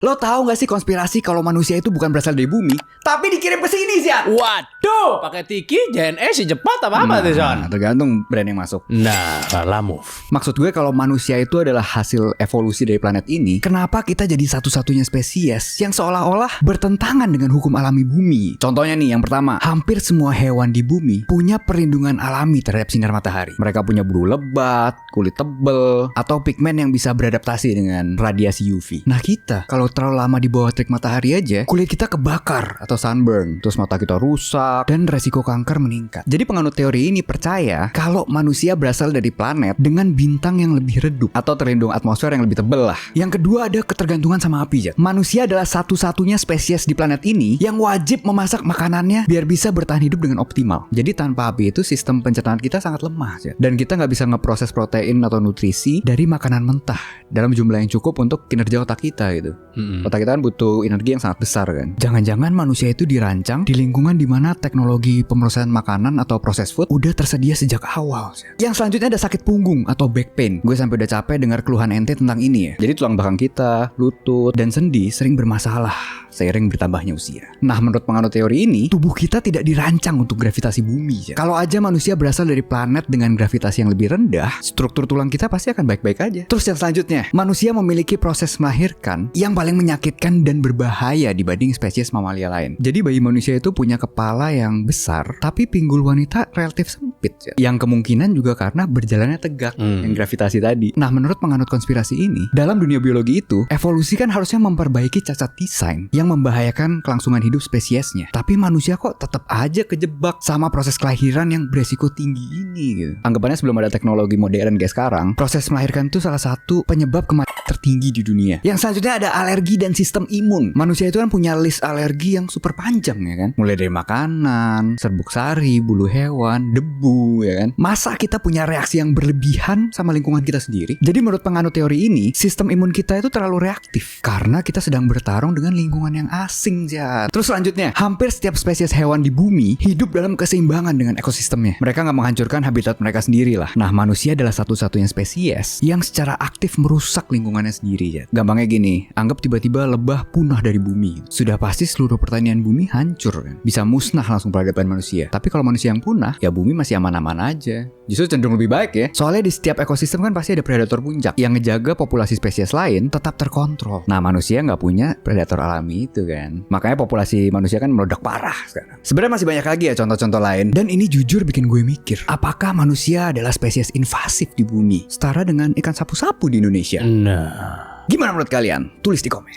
Lo tahu gak sih konspirasi kalau manusia itu bukan berasal dari bumi, tapi dikirim ke sini, Zian? Waduh, pakai tiki JNE si cepat apa tuh, Son? Tergantung brand yang masuk. Nah, lah move. Maksud gue kalau manusia itu adalah hasil evolusi dari planet ini, kenapa kita jadi satu-satunya spesies yang seolah-olah bertentangan dengan hukum alami bumi? Contohnya nih, yang pertama, hampir semua hewan di bumi punya perlindungan alami terhadap sinar matahari. Mereka punya bulu lebat, kulit tebel, atau pigmen yang bisa beradaptasi dengan radiasi UV. Nah kita, kalau terlalu lama di bawah terik matahari aja, kulit kita kebakar atau sunburn, terus mata kita rusak, dan resiko kanker meningkat. Jadi penganut teori ini percaya kalau manusia berasal dari planet dengan bintang yang lebih redup atau terlindung atmosfer yang lebih tebal lah. Yang kedua ada ketergantungan sama api, Jat. Manusia adalah satu-satunya spesies di planet ini yang wajib memasak makanannya biar bisa bertahan hidup dengan optimal. Jadi tanpa api itu sistem pencernaan kita sangat lemah, Jat. Dan kita nggak bisa ngeproses protein atau nutrisi dari makanan mentah dalam jumlah yang cukup untuk kinerja otak kita gitu. Otak kita kan butuh energi yang sangat besar kan. Jangan-jangan manusia itu dirancang di lingkungan di mana teknologi pemrosesan makanan atau processed food udah tersedia sejak awal. Yang selanjutnya ada sakit punggung atau back pain. Gue sampai udah capek dengar keluhan ente tentang ini ya. Jadi tulang belakang kita, lutut, dan sendi sering bermasalah seiring bertambahnya usia. Nah, menurut penganut teori ini, tubuh kita tidak dirancang untuk gravitasi bumi. Kalau aja manusia berasal dari planet dengan gravitasi yang lebih rendah, struktur tulang kita pasti akan baik-baik aja. Terus yang selanjutnya, manusia memiliki proses melahirkan yang paling menyakitkan dan berbahaya dibanding spesies mamalia lain. Jadi bayi manusia itu punya kepala yang besar, tapi pinggul wanita relatif sempit. Yang kemungkinan juga karena berjalannya tegak, yang gravitasi tadi. Nah, menurut penganut konspirasi ini, dalam dunia biologi itu, evolusi kan harusnya memperbaiki cacat desain yang membahayakan kelangsungan hidup spesiesnya. Tapi manusia kok tetap aja kejebak sama proses kelahiran yang beresiko tinggi ini gitu. Anggapannya sebelum ada teknologi modern kayak sekarang, proses melahirkan itu salah satu penyebab kematian tertinggi di dunia. Yang selanjutnya ada alergi dan sistem imun. Manusia itu kan punya list alergi yang super panjang ya kan. Mulai dari makanan, serbuk sari, bulu hewan, debu ya kan. Masa kita punya reaksi yang berlebihan sama lingkungan kita sendiri? Jadi menurut penganut teori ini, sistem imun kita itu terlalu reaktif karena kita sedang bertarung dengan lingkungan yang asing ya. Terus selanjutnya, hampir setiap spesies hewan di bumi hidup dalam keseimbangan dengan ekosistemnya. Mereka nggak menghancurkan habitat mereka sendiri lah. Nah, manusia adalah satu-satunya spesies yang secara aktif merusak lingkungannya sendiri ya. Gampangnya gini, anggap tiba-tiba lebah punah dari bumi. Sudah pasti seluruh pertanian bumi hancur kan. Bisa musnah langsung peradaban manusia. Tapi kalau manusia yang punah, ya bumi masih aman-aman aja. Justru cenderung lebih baik ya. Soalnya di setiap ekosistem kan pasti ada predator puncak yang ngejaga populasi spesies lain tetap terkontrol. Nah, manusia nggak punya predator alami itu kan. Makanya populasi manusia kan meledak parah sekarang. Sebenarnya masih banyak lagi ya contoh-contoh lain. Dan ini jujur bikin gue mikir, apakah manusia adalah spesies invasif di bumi? Setara dengan ikan sapu-sapu di Indonesia. Nah, Gimana menurut kalian? Tulis di komen.